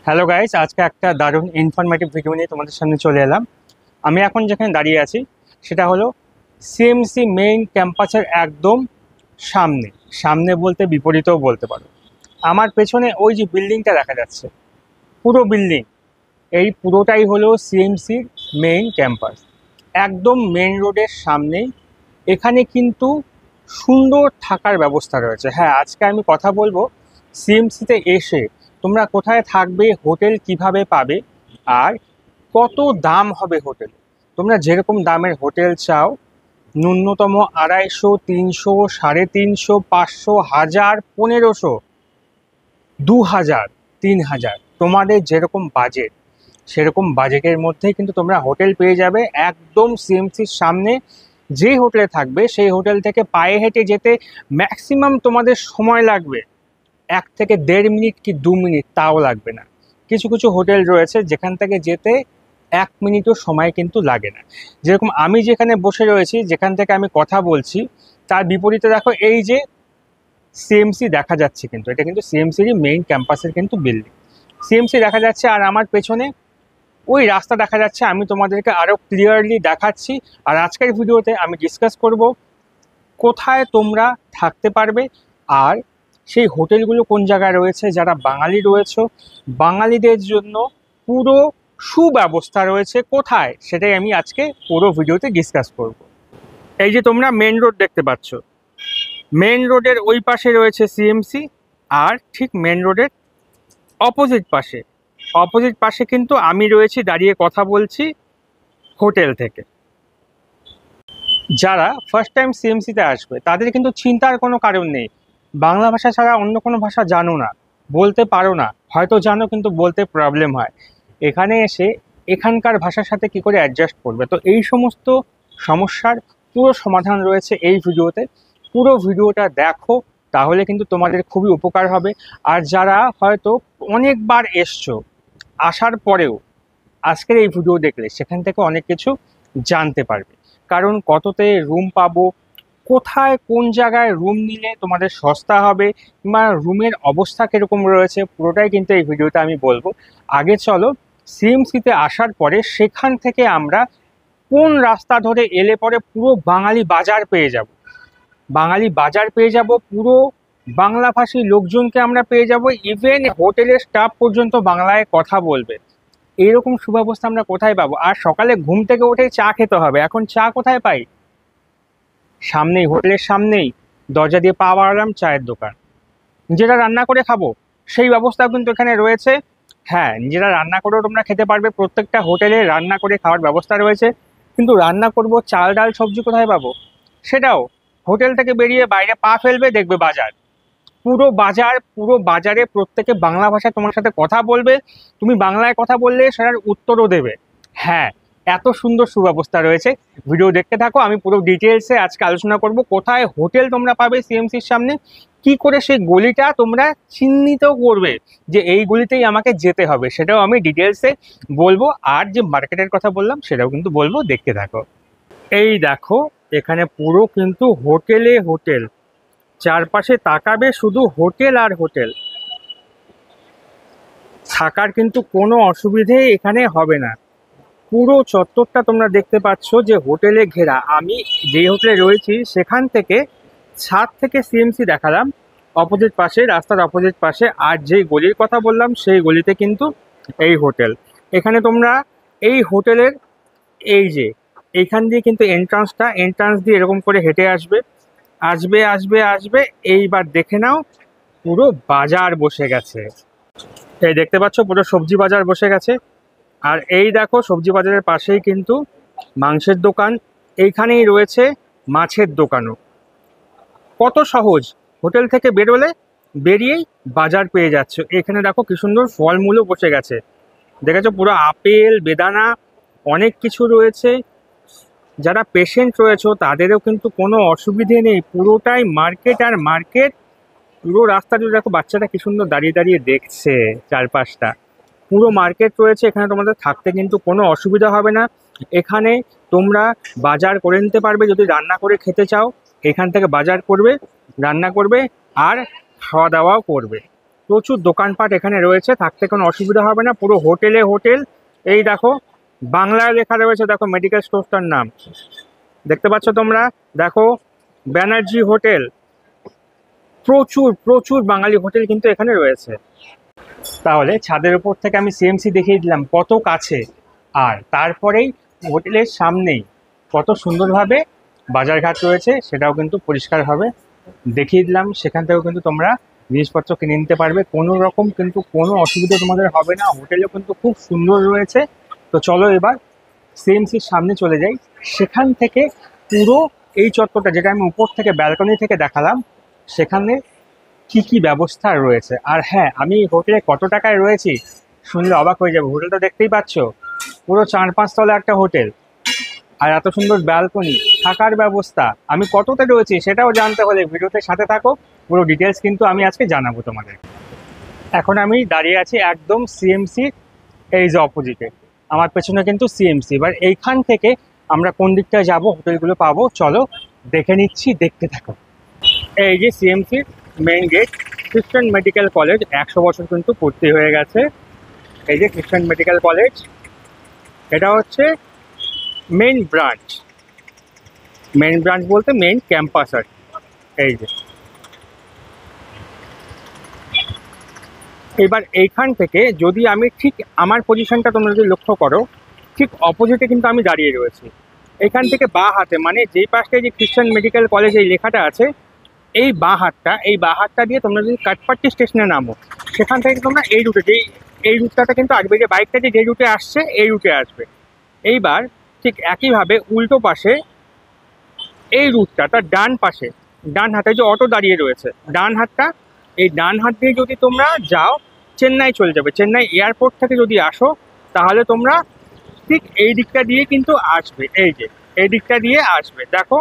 Hello guys, আজকে একটা দারুণ ইনফরমেটিভ ভিডিও নিয়ে তোমাদের সামনে চলে এলাম। আমি এখন যেখানে দাঁড়িয়ে আছি সেটা হলো সিএমসি মেইন ক্যাম্পাসের একদম সামনে। সামনে বলতে বিপরীতেও বলতে পারো। আমার পেছনে ওই যে বিল্ডিংটা দেখা যাচ্ছে, পুরো বিল্ডিং, এই পুরোটাই হলো সিএমসির মেইন ক্যাম্পাস। একদম মেইন রোডের সামনেই। এখানে কিন্তু সুন্দর থাকার ব্যবস্থা রয়েছে। হ্যাঁ, আজকে আমি কথা বলবো সিএমসিতে এসে তোমরা কোথায় থাকবে, হোটেল কিভাবে পাবে, আর কত দাম হবে হোটেল। তোমরা যেরকম দামের হোটেল চাও, ন্যূনতম 250, 300, 350, 500, 1000, 1500, 2000, 3000, তোমাদের যেরকম বাজেট সেরকম বাজেটের মধ্যেই কিন্তু তোমরা হোটেল পেয়ে যাবে। একদম সিএমসির সামনে যে হোটেলে থাকবে সেই হোটেল থেকে পায়ে হেঁটে যেতে ম্যাক্সিমাম তোমাদের সময় লাগবে 1 থেকে 1.5 মিনিট কি 2 মিনিট, তাও লাগবে না। কিছু কিছু হোটেল রয়েছে যেখান থেকে যেতে 1 মিনিটও সময় কিন্তু লাগে না। যেরকম আমি যেখানে বসে রয়েছি, যেখান থেকে আমি কথা বলছি, তার বিপরীতে দেখো এই যে সিএমসি দেখা যাচ্ছে, কিন্তু এটা কিন্তু সিএমসিরই মেইন ক্যাম্পাসের কিন্তু বিল্ডিং। সিএমসি দেখা যাচ্ছে আর আমার পেছনে ওই রাস্তা দেখা যাচ্ছে। আমি তোমাদেরকে আরও ক্লিয়ারলি দেখাচ্ছি। আর আজকের ভিডিওতে আমি ডিসকাস করব কোথায় তোমরা থাকতে পারবে, আর সেই হোটেলগুলো কোন জায়গায় রয়েছে। যারা বাঙালি রয়েছে, বাঙালিদের জন্য পুরো সুব্যবস্থা রয়েছে কোথায়, সেটাই আমি আজকে পুরো ভিডিওতে ডিসকাস করব। এই যে তোমরা মেন রোড দেখতে পাচ্ছ, মেন রোডের ওই পাশে রয়েছে সিএমসি, আর ঠিক মেন রোডের অপোজিট পাশে কিন্তু আমি রয়েছি, দাঁড়িয়ে কথা বলছি হোটেল থেকে। যারা ফার্স্ট টাইম সিএমসিতে আসবে তাদের কিন্তু চিন্তার কোনো কারণ নেই। বাংলা ভাষা ছাড়া অন্য কোনো ভাষা জানো না, বলতে পারো না, হয়তো জানো কিন্তু বলতে প্রবলেম হয়, এখানে এসে এখানকার ভাষার সাথে কি করে অ্যাডজাস্ট করবে। তো এই সমস্ত সমস্যার পুরো সমাধান রয়েছে এই ভিডিওতে। পুরো ভিডিওটা দেখো, তাহলে কিন্তু তোমাদের খুবই উপকার হবে। আর যারা হয়তো অনেকবার এসছো, আসার পরেও আজকের এই ভিডিও দেখলে সেখান থেকে অনেক কিছু জানতে পারবে। কারণ কততে রুম পাবো, কোথায় কোন জায়গায় রুম নিলে তোমাদের সস্তা হবে, কিংবা রুমের অবস্থা কীরকম রয়েছে, পুরোটাই কিন্তু এই ভিডিওতে আমি বলবো। আগে চলো সিএমসিতে আসার পরে সেখান থেকে আমরা কোন রাস্তা ধরে এলে পরে পুরো বাঙালি বাজার পেয়ে যাব। পুরো বাংলাভাষী লোকজনকে আমরা পেয়ে যাব। ইভেন হোটেলের স্টাফ পর্যন্ত বাংলায় কথা বলবে। এইরকম সুব্যবস্থা আমরা কোথায় পাবো? আর সকালে ঘুম থেকে উঠেই চা খেতে হবে। এখন চা কোথায় পাই? সামনেই, হোটেলের সামনেই দরজা দিয়ে পা বাড়ালাম, চায়ের দোকান। নিজেরা রান্না করে খাবো সেই ব্যবস্থাও কিন্তু এখানে রয়েছে। হ্যাঁ, নিজেরা রান্না করেও তোমরা খেতে পারবে। প্রত্যেকটা হোটেলে রান্না করে খাওয়ার ব্যবস্থা রয়েছে। কিন্তু রান্না করব, চাল ডাল সবজি কোথায় পাবো? সেটাও হোটেল থেকে বেরিয়ে বাইরে পা ফেলবে, দেখবে বাজার। পুরো বাজারে প্রত্যেকে বাংলা ভাষায় তোমার সাথে কথা বলবে। তুমি বাংলায় কথা বললে সেটার উত্তরও দেবে। হ্যাঁ, এত সুন্দর সুব্যবস্থা রয়েছে। ভিডিও দেখতে থাকো, আমি পুরো ডিটেলসে আজকে আলোচনা করব কোথায় হোটেল তোমরা পাবে সিএমসির সামনে, কি করে সেই গলিটা তোমরা চিহ্নিত করবে যে এই গলিতেই আমাকে যেতে হবে, সেটাও আমি ডিটেলসে বলবো। আর যে মার্কেটের কথা বললাম সেটাও কিন্তু বলবো, দেখতে থাকো। এই দেখো, এখানে পুরো কিন্তু হোটেলে হোটেল, চারপাশে তাকাবে শুধু হোটেল আর হোটেল। থাকার কিন্তু কোনো অসুবিধে এখানে হবে না। পুরো চত্বরটা তোমরা দেখতে পাচ্ছ যে হোটেলে ঘেরা। আমি যে হোটেলে রয়েছি সেখান থেকে ছাদ থেকে সিএমসি দেখালাম, অপোজিট পাশে, রাস্তার অপোজিট পাশে। আর যেই গলির কথা বললাম সেই গলিতে কিন্তু এই হোটেল। এখানে তোমরা এই হোটেলের এই যে এইখান দিয়ে কিন্তু এন্ট্রান্স দিয়ে এরকম করে হেঁটে আসবে, আসবে আসবে আসবে। এইবার দেখে নাও, পুরো বাজার বসে গেছে। এই দেখতে পাচ্ছ পুরো সবজি বাজার বসে গেছে। আর এই দেখো, সবজি বাজারের পাশেই কিন্তু মাংসের দোকান, এইখানেই রয়েছে মাছের দোকানও। কত সহজ, হোটেল থেকে বেরিয়েই বাজার পেয়ে যাচ্ছ। এখানে দেখো কি সুন্দর ফলমূলও বসে গেছে, দেখেছো? পুরো আপেল, বেদানা, অনেক কিছু রয়েছে। যারা পেশেন্ট রয়েছে তাদেরও কিন্তু কোনো অসুবিধে নেই। পুরোটাই মার্কেট আর মার্কেট। পুরো রাস্তা জুড়ে দেখো বাচ্চাটা কি সুন্দর দাঁড়িয়ে দাঁড়িয়ে দেখছে চারপাশটা। পুরো মার্কেট রয়েছে এখানে, তোমাদের থাকতে কিন্তু কোনো অসুবিধা হবে না। এখানে তোমরা বাজার করে নিতে পারবে। যদি রান্না করে খেতে চাও, এখান থেকে বাজার করবে, রান্না করবে আর খাওয়া দাওয়াও করবে। প্রচুর দোকানপাট এখানে রয়েছে, থাকতে কোনো অসুবিধা হবে না। পুরো হোটেলে হোটেল। এই দেখো বাংলায় লেখা রয়েছে, দেখো মেডিকেল স্টোরটার নাম দেখতে পাচ্ছ তোমরা। দেখো ব্যানার্জি হোটেল। প্রচুর প্রচুর বাঙালি হোটেল কিন্তু এখানে রয়েছে। তাহলে ছাদের উপর থেকে আমি সিএমসি দেখিয়ে দিলাম কত কাছে, আর তারপরেই হোটেলের সামনেই কত সুন্দরভাবে বাজারঘাট রয়েছে সেটাও কিন্তু পরিষ্কারভাবে দেখিয়ে দিলাম। সেখান থেকেও কিন্তু তোমরা জিনিসপত্র কিনে নিতে পারবে, কোনো রকম কিন্তু কোনো অসুবিধা তোমাদের হবে না। হোটেলও কিন্তু খুব সুন্দর রয়েছে। তো চলো এবার সিএমসির সামনে চলে যাই। সেখান থেকে পুরো এই চত্বরটা, যেটা আমি উপর থেকে ব্যালকনি থেকে দেখালাম, সেখানে কি কি ব্যবস্থা রয়েছে। আর হ্যাঁ, আমি হোটেলে কত টাকায় রয়েছি শুনলে অবাক হয়ে যাবে। হোটেলটা দেখতেই পাচ্ছ, পুরো 4-5 তলা একটা হোটেল, আর এত সুন্দর ব্যালকনি, থাকার ব্যবস্থা। আমি কততে রয়েছি সেটাও জানতে হলে ভিডিওতে সাথে থাকো, পুরো ডিটেলস কিন্তু আমি আজকে জানাবো তোমাদের। এখন আমি দাঁড়িয়ে আছি একদম সিএমসি এই যে অপোজিটে, আমার পেছনে কিন্তু সিএমসি। এবার এইখান থেকে আমরা কোন দিকটায় যাব, হোটেলগুলো পাবো, চলো দেখে নিচ্ছি, দেখতে থাকো। এই যে সিএমসির মেইন গেট, খ্রিস্টান মেডিকেল কলেজ 100 বছর কিন্তু পূর্তি হয়ে গেছে। এই যে খ্রিস্টান মেডিকেল কলেজ, এটা হচ্ছে মেইন ব্রাঞ্চ। মেইন ব্রাঞ্চ বলতে মেইন ক্যাম্পাস আর কি। এই যে এবার এইখান থেকে যদি আমি ঠিক আমার পজিশনটা তোমরা যদি লক্ষ্য করো, ঠিক অপোজিটে কিন্তু আমি দাঁড়িয়ে রয়েছি। এখান থেকে বাঁ হাতে, মানে যেই পাশটায় যে খ্রিস্টান মেডিকেল কলেজ এই লেখাটা আছে, এই বাঁ হাতটা দিয়ে তোমরা যদি কাঠপাট্টি স্টেশনে নামো, সেখান থেকে তোমরা এই রুটে, এই রুটটাতে কিন্তু আসবে, যে বাইকটা যে রুটে আসছে এই রুটে আসবে। এইবার ঠিক একইভাবে উল্টো পাশে এই রুটটা, তার ডান হাতে যে অটো দাঁড়িয়ে রয়েছে, এই ডান হাত দিয়ে যদি তোমরা যাও চেন্নাই চলে যাবে। চেন্নাই এয়ারপোর্ট থেকে যদি আসো তাহলে তোমরা ঠিক এই দিকটা দিয়ে কিন্তু আসবে। এই যে এই দিকটা দিয়ে আসবে, দেখো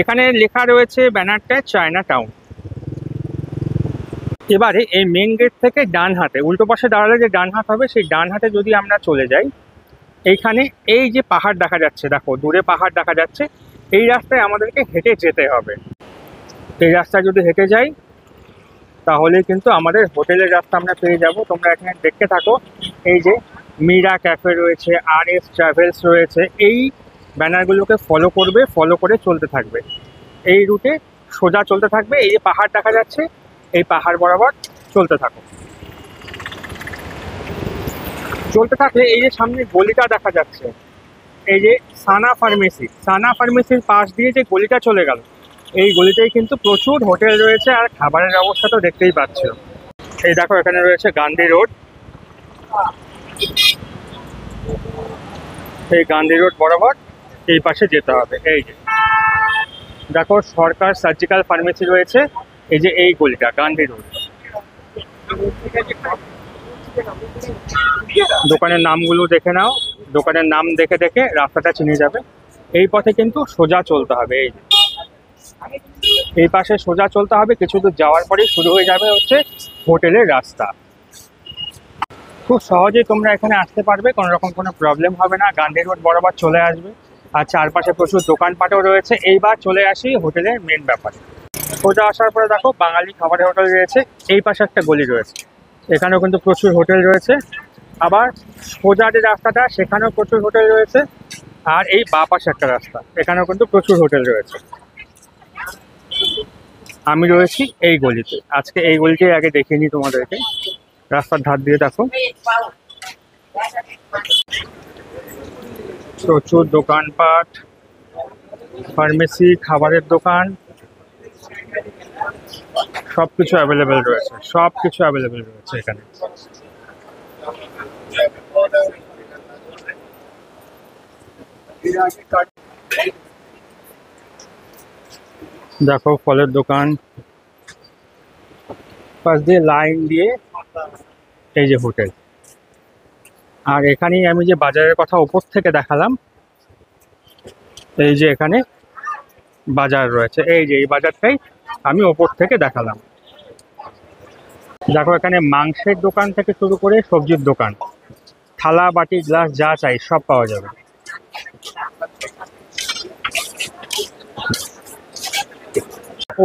এখানে লেখা রয়েছে ব্যানারটায় চায়না টাউন। এবারে এই মেন গেট থেকে ডান হাতে উল্টো পাশে দাঁড়ালে যে ডান হাত হবে, সেই ডান হাতে যদি আমরা চলে যাই, এইখানে এই যে পাহাড় দেখা যাচ্ছে, দেখো দূরে পাহাড় দেখা যাচ্ছে, এই রাস্তায় আমাদেরকে হেঁটে যেতে হবে। এই রাস্তায় যদি হেঁটে যাই তাহলে কিন্তু আমাদের হোটেলের রাস্তা আমরা পেয়ে যাব। তোমরা এখানে দেখতে থাকো, এই যে মীরা ক্যাফে রয়েছে, RS ট্রাভেলস রয়েছে, এই ব্যানারগুলোকে ফলো করে চলতে থাকবে। এই রুটে সোজা চলতে থাকবে। এই যে পাহাড় দেখা যাচ্ছে, এই পাহাড় বরাবর চলতে থাকো। চলতে থাকলে এই যে সামনে গলিটা দেখা যাচ্ছে, এই যে সানা ফার্মেসির পাশ দিয়ে যে গলিটা চলে গেল, এই গলিতেই কিন্তু প্রচুর হোটেল রয়েছে, আর খাবারের ব্যবস্থা তো দেখতেই পাচ্ছ। এই দেখো এখানে রয়েছে গান্ধী রোড। এই গান্ধী রোড বরাবর এই পাশে যেতে হবে। এই যে দেখো সরকার সার্জিক্যাল ফার্মেসি রয়েছে, এই যে এই গলিটা গান্ধী রোড। দোকানের নামগুলো দেখে নাও, দোকানের নাম দেখে দেখে রাস্তাটা চিনে যাবে। এই পথে কিন্তু সোজা চলতে হবে। এই পাশে সোজা চলতে হবে, কিছু দূর যাওয়ার পরেই শুরু হয়ে যাবে হচ্ছে হোটেলের রাস্তা। খুব সহজেই তোমরা এখানে আসতে পারবে, কোনো রকম কোনো প্রবলেম হবে না। গান্ধী রোড বরাবর চলে আসবে, আর চারপাশে প্রচুর দোকানপাটও রয়েছে। এইবার চলে আসি হোটেলের মেন ব্যাপারে। সোজা আসার পরে দেখো বাঙালি খাবারের হোটেল রয়েছে, এই পাশে একটা গলি রয়েছে, এখানেও কিন্তু প্রচুর হোটেল রয়েছে। আবার সোজা যে রাস্তাটা সেখানেও প্রচুর হোটেল রয়েছে, আর এই বাঁ পাশে একটা রাস্তা, এখানেও কিন্তু প্রচুর হোটেল রয়েছে। আমি রয়েছি এই গলিতে, আজকে এই গলিতে আগে দেখিয়ে নিই তোমাদেরকে। রাস্তার ধার দিয়ে দেখো প্রচুর দোকানপাট, ফার্মেসি, খাবারের দোকান, সবকিছু অ্যাভেলেবেল রয়েছে এখানে। দেখো ফলের দোকান, পাশ দিয়ে লাইন দিয়ে এই যে হোটেল। আর এখানেই আমি যে বাজারের কথা উপর থেকে দেখালাম, এই যে এখানে বাজার রয়েছে, এই যে এই বাজারটাই আমি ওপর থেকে দেখালাম। দেখো এখানে মাংসের দোকান থেকে শুরু করে সবজির দোকান, থালা বাটি গ্লাস যা চাই সব পাওয়া যাবে।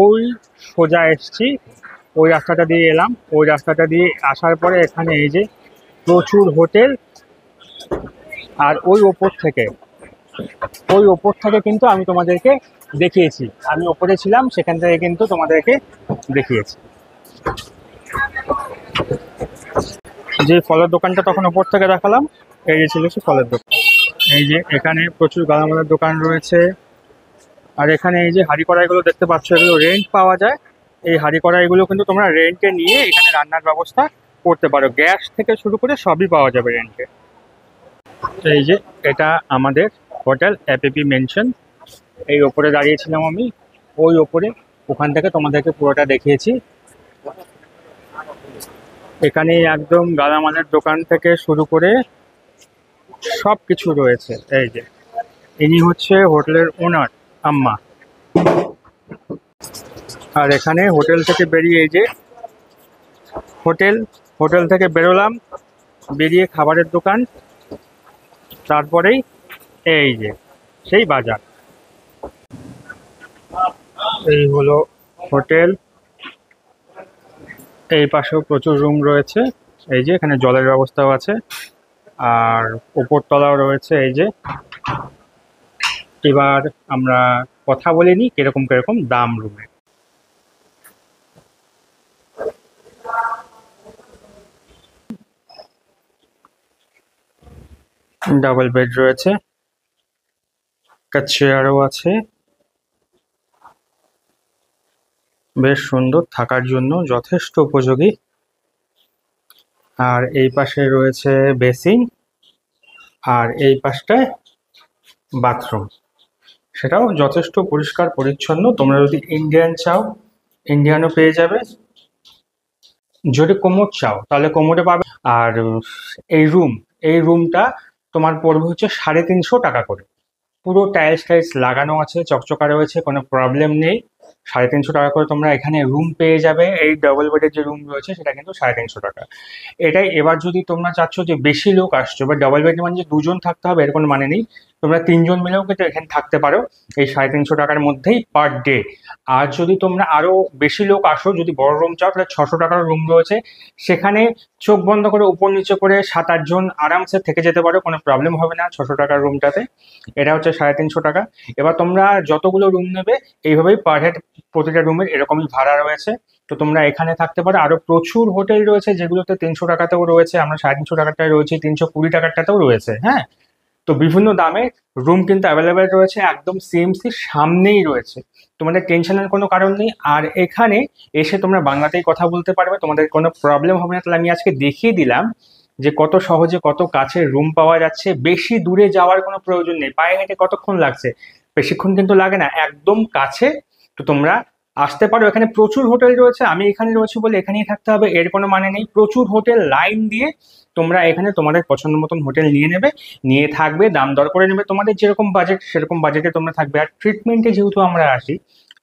ওই সোজা এসছি ওই রাস্তাটা দিয়ে এলাম, ওই রাস্তাটা দিয়ে আসার পরে এখানে এই যে প্রচুর হোটেল, আর ওই ওপর থেকে কিন্তু আমি তোমাদেরকে দেখিয়েছি, আমি ওপরে ছিলাম সেখান থেকে কিন্তু তোমাদেরকে দেখিয়েছি। যে ফলের দোকানটা তখন ওপর থেকে দেখালাম, এই যে ছিল সে ফলের দোকান। এই যে এখানে প্রচুর গালামালের দোকান রয়েছে, আর এখানে এই যে হাঁড়ি কড়াইগুলো দেখতে পাচ্ছ, এগুলো রেন্ট পাওয়া যায়। এই হাঁড়ি কড়াইগুলো কিন্তু তোমরা রেন্টে নিয়ে এখানে রান্নার ব্যবস্থা করতে পারো, গ্যাস থেকে শুরু করে সবই পাওয়া যাবে রেন্টে। এই যে এটা আমাদের হোটেল এপিপি মেনশন, এই ওপরে দাঁড়িয়েছিলাম আমি, ওই ওপরে, ওখান থেকে তোমাদেরকে পুরোটা দেখিয়েছি। এখানে একদম গালামালের দোকান থেকে শুরু করে সব কিছু রয়েছে। এই যে ইনি হচ্ছে হোটেলের ওনার আম্মা। আর এখানে হোটেল থেকে বেরিয়ে এই যে হোটেল থেকে বেরোলাম, বেরিয়ে খাবারের দোকান, তারপরেই এই যে সেই বাজার। এই হলো হোটেল, এই পাশেও প্রচুর রুম রয়েছে। এই যে এখানে জলের ব্যবস্থাও আছে, আর উপরতলাও রয়েছে। এই যে এবার আমরা কথা বলে নিই কিরকম কিরকম দাম রুমে। ডাবল বেড রয়েছে, একটা চেয়ারও আছে, বেশ সুন্দর, থাকার জন্য যথেষ্ট উপযোগী। আর এই পাশে রয়েছে বেসিন, আর এই পাশটায় বাথরুম, সেটাও যথেষ্ট পরিষ্কার পরিচ্ছন্ন। তোমরা যদি ইন্ডিয়ান চাও, ইন্ডিয়ানও পেয়ে যাবে, যদি কোমোড চাও তাহলে কোমোডে পাবে। আর এই রুমটা তোমার পড়বে হচ্ছে 350 টাকা করে। পুরো টাইলস লাগানো আছে, চকচকা রয়েছে, কোনো প্রবলেম নেই। 350 টাকা করে তোমরা এখানে রুম পেয়ে যাবে। এই ডাবল বেডের যে রুম রয়েছে সেটা কিন্তু 350 টাকা। এটাই, এবার যদি তোমরা চাচ্ছ যে বেশি লোক আসছো, বা ডাবল বেড মানে যে দুজন থাকতে হবে এর কোনো মানে নেই, তোমরা 3জন মিলেও কিন্তু এখানে থাকতে পারো এই 350 টাকার মধ্যেই পার ডে। আর যদি তোমরা আরো বেশি লোক আসো, যদি বড় রুম চাও, তাহলে 600 টাকার রুম রয়েছে, সেখানে চোখ বন্ধ করে উপর নিচে করে 7-8 জন আরামসে থেকে যেতে পারো, কোনো প্রবলেম হবে না 600 টাকার রুমটাতে। এটা হচ্ছে 350 টাকা। এবার তোমরা যতগুলো রুম নেবে এইভাবেই পার হেড প্রতিটা রুমের এরকমই ভাড়া রয়েছে। তো তোমরা এখানে থাকতে পারো। আরো প্রচুর হোটেল রয়েছে যেগুলোতে 300 টাকাতেও রয়েছে, আমরা 350 টাকাটায় রয়েছে, 320 টাকাটাতেও রয়েছে। হ্যাঁ, তো বিভিন্ন দামে রুম কিন্তু অ্যাভেলেবেল রয়েছে, একদম সিএমসির সামনেই রয়েছে, তোমাদের টেনশনের কোনো কারণ নেই। আর এখানে এসে তোমরা বাংলাতেই কথা বলতে পারবে, তোমাদের কোনো প্রবলেম হবে না। তাহলে আমি আজকে দেখিয়ে দিলাম যে কত সহজে কত কাছে রুম পাওয়া যাচ্ছে, বেশি দূরে যাওয়ার কোনো প্রয়োজন নেই। পায়ে হেঁটে কতক্ষণ লাগছে, বেশিক্ষণ কিন্তু লাগে না, একদম কাছে। তো তোমরা আসতে পারো, এখানে প্রচুর হোটেল রয়েছে, আমি এখানে রয়েছি বলে এখানেই থাকতে হবে এর কোনো মানে নেই। প্রচুর হোটেল লাইন দিয়ে, তোমরা এখানে তোমাদের পছন্দ মতন হোটেল নিয়ে নেবে, নিয়ে থাকবে, দাম দর করে নেবে, তোমাদের যেরকম বাজেট সেরকম বাজেটে তোমরা থাকবে। আর ট্রিটমেন্টে যেহেতু আমরা আসি,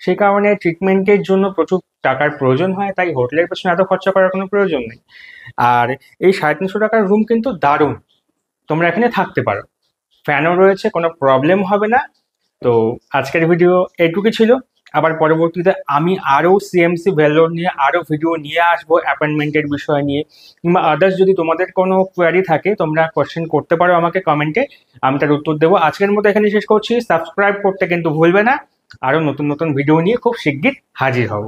সেই কারণে ট্রিটমেন্টের জন্য প্রচুর টাকার প্রয়োজন হয়, তাই হোটেলের পেছনে এত খরচা করার কোনো প্রয়োজন নেই। আর এই 350 টাকার রুম কিন্তু দারুণ, তোমরা এখানে থাকতে পারো, ফ্যানও রয়েছে, কোনো প্রবলেম হবে না। তো আজকের ভিডিও এইটুকুই ছিল। আবার পরবর্তীতে আমি আরও সিএমসি ভেলোর নিয়ে আরও ভিডিও নিয়ে আসবো, অ্যাপয়েন্টমেন্টের বিষয় নিয়ে, কিংবা আদার্স যদি তোমাদের কোনো কোয়ারি থাকে তোমরা কোয়েশ্চেন করতে পারো আমাকে কমেন্টে, আমি তার উত্তর দেবো। আজকের মতো এখানে শেষ করছি, সাবস্ক্রাইব করতে কিন্তু ভুলবে না। আরও নতুন নতুন ভিডিও নিয়ে খুব শিগগির হাজির হব।